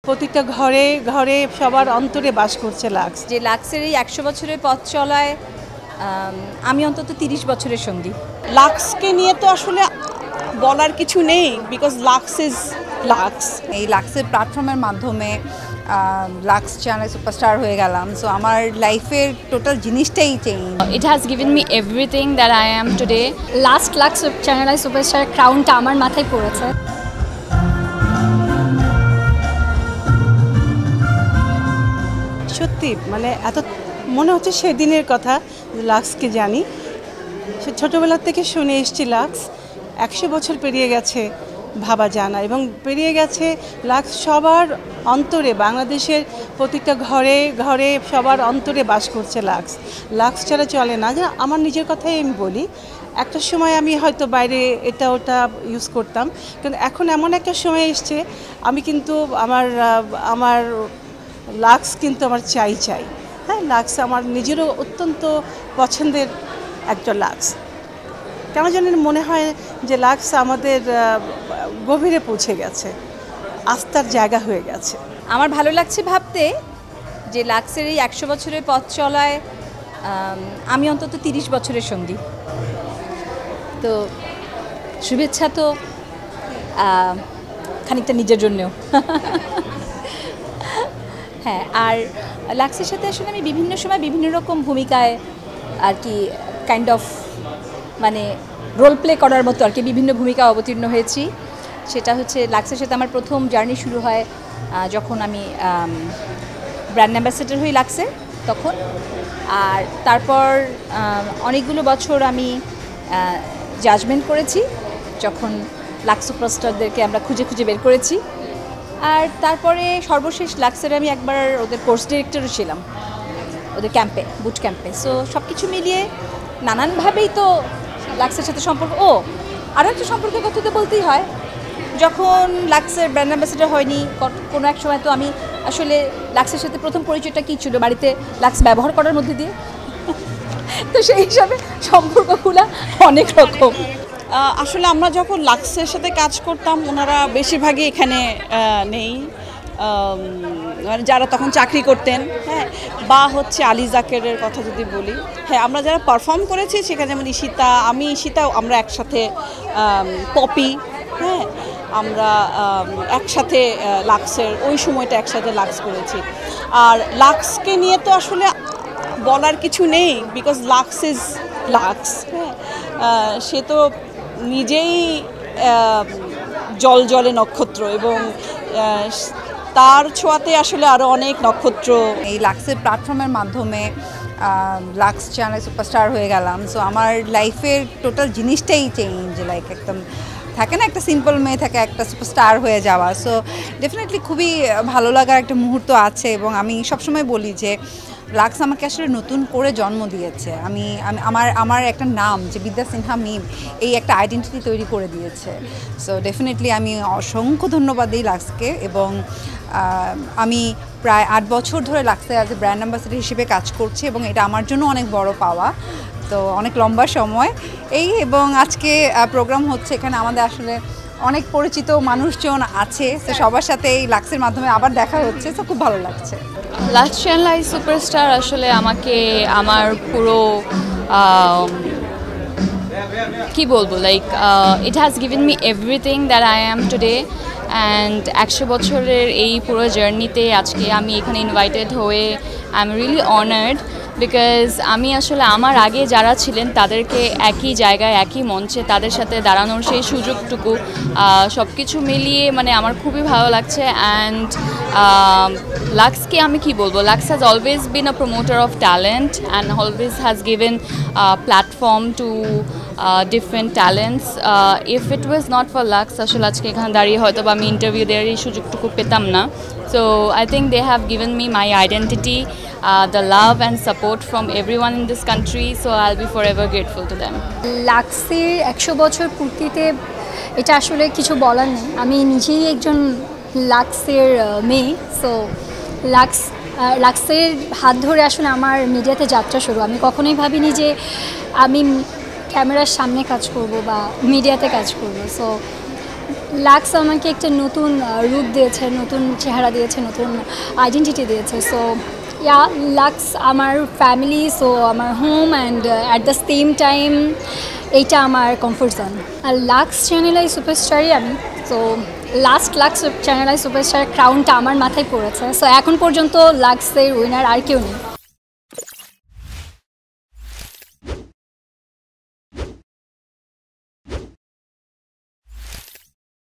প্রতিটা ঘরে ঘরে সবার অন্তরে বাস করছে লাক্স। যে লাক্সের এই 100 বছরের পথ চলায় আমি অন্তত 30 বছরের সঙ্গী। লাক্সকে নিয়ে তো আসলে বলার কিছু নেই, বিকজ লাক্স ইজ লাক্স। এই লাক্সের প্ল্যাটফর্মের মাধ্যমে লাক্স চ্যানেল সুপারস্টার হয়ে গেলাম, সো আমার লাইফের টোটাল জিনিসটাই change. It has given me everything that I am today. Last Lux Channel Superstar ক্রাউনটা আমার মাথায় পড়েছে। সত্যি মানে এত মনে হচ্ছে সেদিনের কথা, লাক্সকে জানি, সে ছোটোবেলা থেকে শুনে এসেছি লাক্স। 100 বছর পেরিয়ে গেছে ভাবা জানা, এবং পেরিয়ে গেছে লাক্স সবার অন্তরে, বাংলাদেশের প্রতিটা ঘরে ঘরে সবার অন্তরে বাস করছে লাক্স। লাক্স ছাড়া চলে না। যে আমার নিজের কথাই আমি বলি, একটা সময় আমি হয়তো বাইরে এটা ওটা ইউজ করতাম, কিন্তু এখন এমন একটা সময় এসছে আমি কিন্তু আমার লাক্স কিন্তু আমার চাই। হ্যাঁ, লাক্স আমার নিজেরও অত্যন্ত পছন্দের একটা লাক্স। কেন জানেন মনে হয় যে লাক্স আমাদের গভীরে পৌঁছে গেছে, আস্থার জায়গা হয়ে গেছে। আমার ভালো লাগছে ভাবতে যে লাক্সের এই 100 বছরের পথ চলায় আমি অন্তত 30 বছরের সঙ্গী। তো শুভেচ্ছা তো খানিকটা নিজের জন্যও। হ্যাঁ, আর লাক্সের সাথে আসলে আমি বিভিন্ন সময় বিভিন্ন রকম ভূমিকায় আর কি কাইন্ড অফ মানে রোল প্লে করার মতো আর কি বিভিন্ন ভূমিকা অবতীর্ণ হয়েছি। সেটা হচ্ছে লাক্সের সাথে আমার প্রথম জার্নি শুরু হয় যখন আমি ব্র্যান্ড অ্যাম্বাসেডর হই লাক্সে তখন। আর তারপর অনেকগুলো বছর আমি জাজমেন্ট করেছি, যখন লাক্স সুপারস্টারদেরকে আমরা খুঁজে খুঁজে বের করেছি। আর তারপরে সর্বশেষ লাক্সের আমি একবার ওদের কোর্স ডিরেক্টরও ছিলাম, ওদের ক্যাম্পে, বুট ক্যাম্পে। সো সব কিছু মিলিয়ে নানানভাবেই তো লাক্সের সাথে সম্পর্ক। আরও একটা সম্পর্কের কথা তো বলতেই হয়, যখন লাক্সের ব্র্যান্ড অ্যাম্বাসেডর হয়নি কোনো এক সময়, তো আমি আসলে লাক্সের সাথে প্রথম পরিচয়টা কী ছিল, বাড়িতে লাক্স ব্যবহার করার মধ্যে দিয়ে। তো সেই হিসাবে সম্পর্কগুলো অনেক রকম। আসলে আমরা যখন লাক্সের সাথে কাজ করতাম, ওনারা বেশিরভাগই এখানে নেই, যারা তখন চাকরি করতেন। হ্যাঁ, বা হচ্ছে আলী জাকেরের কথা যদি বলি, হ্যাঁ, আমরা যারা পারফর্ম করেছি সেখানে যেমন ঈশিতা, আমরা একসাথে, পপি, হ্যাঁ, আমরা একসাথে লাক্সের ওই সময়টা একসাথে লাক্স করেছি। আর লাক্সকে নিয়ে তো আসলে বলার কিছু নেই, বিকজ লাক্স ইজ লাক্স। হ্যাঁ, সে তো নিজেই জলে নক্ষত্র, এবং তার ছোঁয়াতে আসলে আরও অনেক নক্ষত্র। এই লাক্সের প্ল্যাটফর্মের মাধ্যমে লাক্স চ্যানেল সুপারস্টার হয়ে গেলাম, সো আমার লাইফের টোটাল জিনিসটাই চেঞ্জ। লাইক একদম থাকে না, একটা সিম্পল মেয়ে থাকে একটা সুপারস্টার হয়ে যাওয়া। সো ডেফিনেটলি খুবই ভালো লাগার একটা মুহূর্ত আছে, এবং আমি সবসময় বলি যে লাক্স আমাকে আসলে নতুন করে জন্ম দিয়েছে। আমি আমার একটা নাম যে বিদ্যা সিনহা মিম, এই একটা আইডেন্টিটি তৈরি করে দিয়েছে। সো ডেফিনেটলি আমি অসংখ্য ধন্যবাদ দিই লাক্সকে, এবং আমি প্রায় 8 বছর ধরে লাক্সে অ্যাজ এ ব্র্যান্ড অ্যাম্বাসেডর হিসেবে কাজ করছি, এবং এটা আমার জন্য অনেক বড় পাওয়া, তো অনেক লম্বা সময় এই। এবং আজকে প্রোগ্রাম হচ্ছে, এখানে আমাদের আসলে অনেক পরিচিত মানুষজন আছে, তো সবার সাথে এই লাক্সের মাধ্যমে আবার দেখা হচ্ছে, তো খুব ভালো লাগছে। লাক্স চ্যানেল সুপারস্টার আসলে আমাকে আমার পুরো কি বলবো, like it has given me everything that I am today. And 100 বছরের এই পুরো জার্নিতে আজকে আমি এখানে ইনভাইটেড হয়ে I am really honoured, because আমি আসলে আমার আগে যারা ছিলেন তাদেরকে একই জায়গায় একই মঞ্চে তাদের সাথে দাঁড়ানোর সেই সুযোগটুকু সব কিছু মিলিয়ে মানে আমার খুবই ভালো লাগছে। অ্যান্ড লাক্সকে আমি কি বলবো, Lux has always been a promoter of talent and always has given platform to different talents. If it was not for Lux, আসলে আজকে এখানে দাঁড়িয়ে হয়তো বা আমি ইন্টারভিউ দেওয়ার এই সুযোগটুকু পেতাম না। So I think they have given me my identity, the love and support from everyone in this country, so I'll be forever grateful to them. লাক্সের 100 বছর পূর্তিতে এটা আসলে কিছু বলার নেই। আমি নিজেই একজন লাক্সের মেয়ে, সো লাক্সের হাত ধরে আসলে আমার মিডিয়াতে যাত্রা শুরু। আমি কখনোই ভাবিনি যে আমি ক্যামেরার সামনে কাজ করব বা মিডিয়াতে কাজ করব। সো লাক্স আমাকে একটা নতুন রূপ দিয়েছে, নতুন চেহারা দিয়েছে, নতুন আইডেন্টিটি দিয়েছে। সো ইয়া, লাক্স আমার ফ্যামিলি, সো আমার home, and at the same time এইটা আমার কমফোর্ট জোন। আর লাক্স চ্যানেল আই সুপারস্টারই আমি। So last Lux channel I superstar ক্রাউনটা আমার মাথায় পড়েছে। সো এখন পর্যন্ত লাক্সের উইনার আর কেউ নেই।